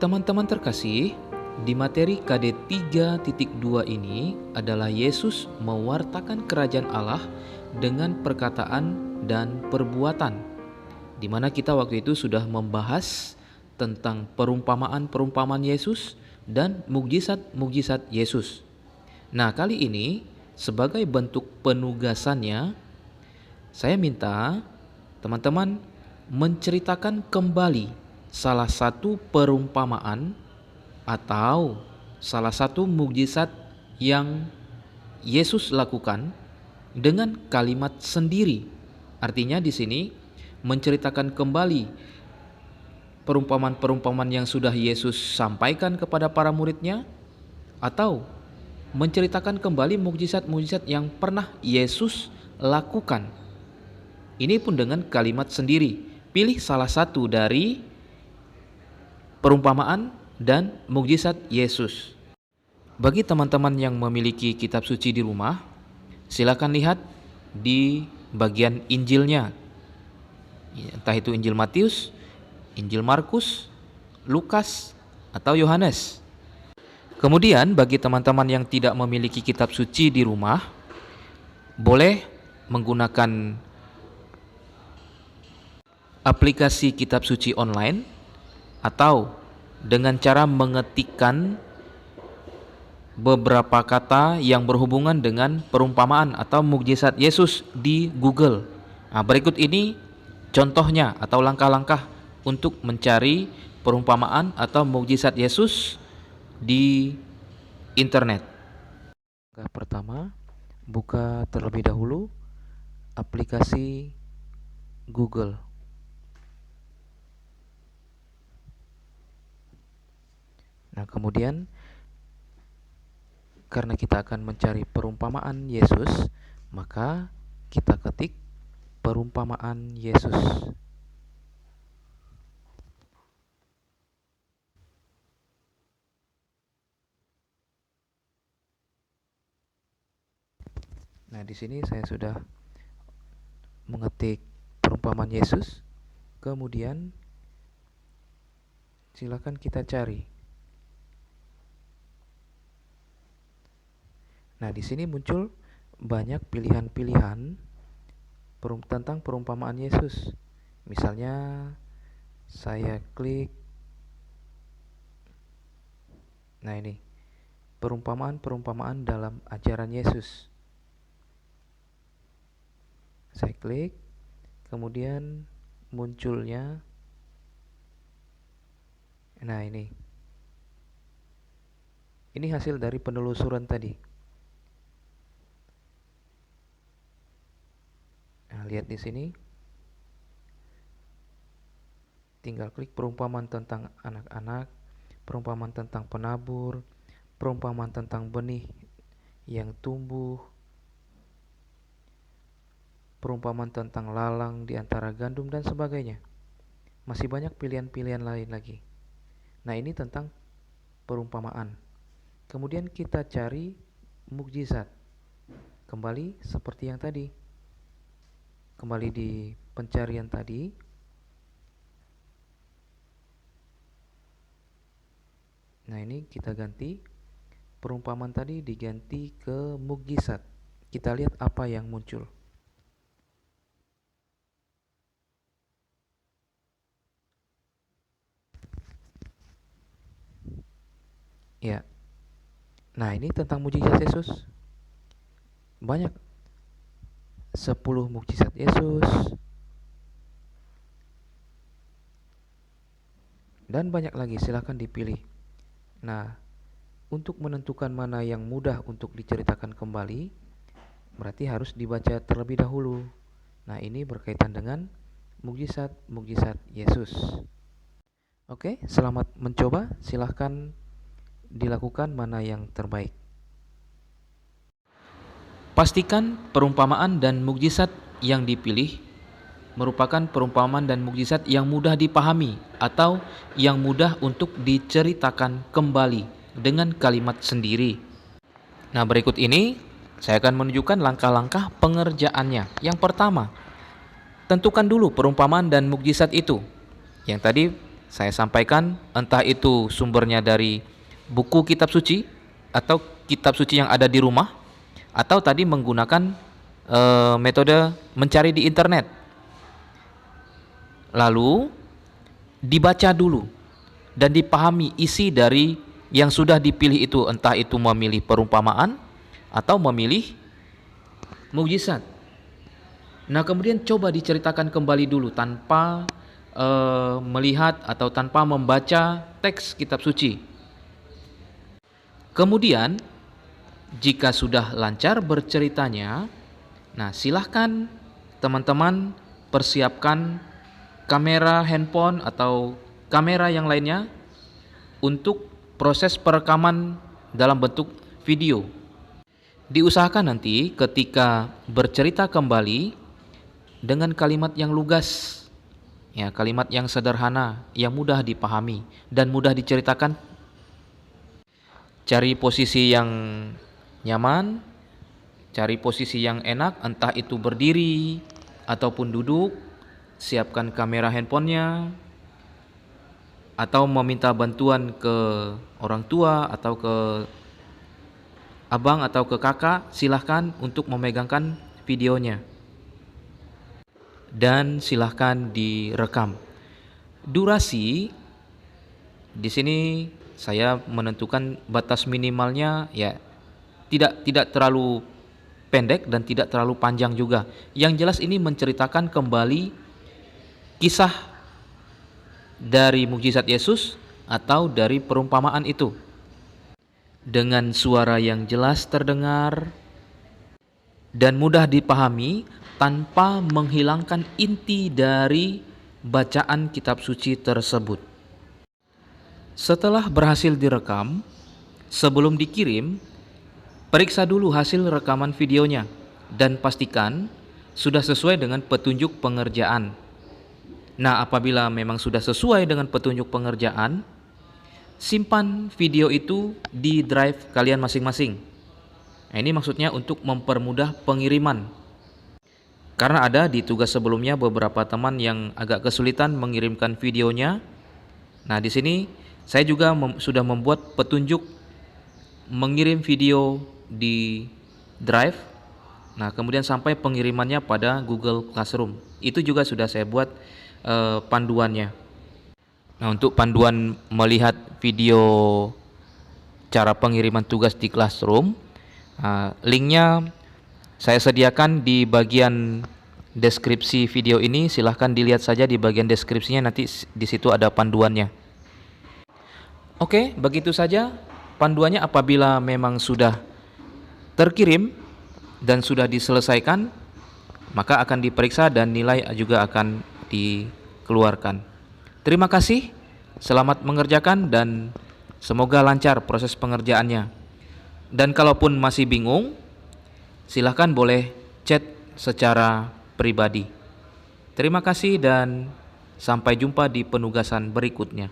Teman-teman terkasih, di materi KD 3.2 ini adalah Yesus mewartakan kerajaan Allah dengan perkataan dan perbuatan, di mana kita waktu itu sudah membahas tentang perumpamaan-perumpamaan Yesus dan mukjizat-mukjizat Yesus. Nah, kali ini sebagai bentuk penugasannya, saya minta teman-teman menceritakan kembali salah satu perumpamaan atau salah satu mukjizat yang Yesus lakukan dengan kalimat sendiri. Artinya di sini menceritakan kembali perumpamaan-perumpamaan yang sudah Yesus sampaikan kepada para muridnya, atau menceritakan kembali mukjizat-mukjizat yang pernah Yesus lakukan. Ini pun dengan kalimat sendiri. Pilih salah satu dari perumpamaan dan mukjizat Yesus. Bagi teman-teman yang memiliki kitab suci di rumah, silakan lihat di bagian Injilnya. Entah itu Injil Matius, Injil Markus, Lukas, atau Yohanes. Kemudian bagi teman-teman yang tidak memiliki kitab suci di rumah, boleh menggunakan aplikasi kitab suci online atau dengan cara mengetikkan beberapa kata yang berhubungan dengan perumpamaan atau mukjizat Yesus di Google. Nah, berikut ini contohnya atau langkah-langkah untuk mencari perumpamaan atau mukjizat Yesus di internet. Langkah pertama, buka terlebih dahulu aplikasi Google. Nah, kemudian karena kita akan mencari perumpamaan Yesus, maka kita ketik perumpamaan Yesus. Nah, di sini saya sudah mengetik perumpamaan Yesus. Kemudian silakan kita cari. Nah, di sini muncul banyak pilihan-pilihan tentang perumpamaan Yesus. Misalnya saya klik, nah ini, perumpamaan-perumpamaan dalam ajaran Yesus. Saya klik, kemudian munculnya, nah ini hasil dari penelusuran tadi. Nah, lihat di sini. Tinggal klik perumpamaan tentang anak-anak, perumpamaan tentang penabur, perumpamaan tentang benih yang tumbuh, perumpamaan tentang lalang di antara gandum dan sebagainya. Masih banyak pilihan-pilihan lain lagi. Nah, ini tentang perumpamaan. Kemudian kita cari mukjizat. Kembali seperti yang tadi. Kembali di pencarian tadi. Nah, ini kita ganti perumpamaan tadi diganti ke mukjizat. Kita lihat apa yang muncul. Ya. Nah, ini tentang mukjizat Yesus. Banyak. 10 mukjizat Yesus. Dan banyak lagi, silakan dipilih. Nah, untuk menentukan mana yang mudah untuk diceritakan kembali, berarti harus dibaca terlebih dahulu. Nah, ini berkaitan dengan mukjizat-mukjizat Yesus. Oke, selamat mencoba. Silahkan dilakukan mana yang terbaik. Pastikan perumpamaan dan mukjizat yang dipilih merupakan perumpamaan dan mukjizat yang mudah dipahami atau yang mudah untuk diceritakan kembali dengan kalimat sendiri. Nah, berikut ini saya akan menunjukkan langkah-langkah pengerjaannya. Yang pertama, tentukan dulu perumpamaan dan mukjizat itu. Yang tadi saya sampaikan, entah itu sumbernya dari buku kitab suci atau kitab suci yang ada di rumah, atau tadi menggunakan metode mencari di internet. Lalu dibaca dulu dan dipahami isi dari yang sudah dipilih itu, entah itu memilih perumpamaan atau memilih mukjizat. Nah, kemudian coba diceritakan kembali dulu tanpa melihat atau tanpa membaca teks kitab suci. Kemudian jika sudah lancar berceritanya, nah silahkan teman-teman persiapkan kamera handphone atau kamera yang lainnya untuk proses perekaman dalam bentuk video. Diusahakan nanti ketika bercerita kembali dengan kalimat yang lugas, ya, kalimat yang sederhana, yang mudah dipahami dan mudah diceritakan. Cari posisi yang nyaman, cari posisi yang enak, entah itu berdiri ataupun duduk. Siapkan kamera handphonenya, atau meminta bantuan ke orang tua atau ke abang atau ke kakak, silahkan untuk memegangkan videonya. Dan silahkan direkam. Durasi di sini saya menentukan batas minimalnya, ya tidak terlalu pendek dan tidak terlalu panjang juga. Yang jelas ini menceritakan kembali kisah dari mukjizat Yesus atau dari perumpamaan itu dengan suara yang jelas terdengar dan mudah dipahami, tanpa menghilangkan inti dari bacaan kitab suci tersebut. Setelah berhasil direkam, sebelum dikirim, periksa dulu hasil rekaman videonya dan pastikan sudah sesuai dengan petunjuk pengerjaan. Nah, apabila memang sudah sesuai dengan petunjuk pengerjaan, simpan video itu di drive kalian masing-masing. Nah, ini maksudnya untuk mempermudah pengiriman. Karena ada di tugas sebelumnya beberapa teman yang agak kesulitan mengirimkan videonya. Nah, di sini saya juga sudah membuat petunjuk mengirim video di Drive. Nah, kemudian sampai pengirimannya pada Google Classroom. Itu juga sudah saya buat panduannya. Nah, untuk panduan melihat video cara pengiriman tugas di Classroom, linknya saya sediakan di bagian deskripsi video ini. Silahkan dilihat saja di bagian deskripsinya, nanti di situ ada panduannya. Oke, begitu saja panduannya. Apabila memang sudah terkirim dan sudah diselesaikan, maka akan diperiksa dan nilai juga akan dikeluarkan. Terima kasih, selamat mengerjakan dan semoga lancar proses pengerjaannya. Dan kalaupun masih bingung, silahkan boleh chat secara pribadi. Terima kasih dan sampai jumpa di penugasan berikutnya.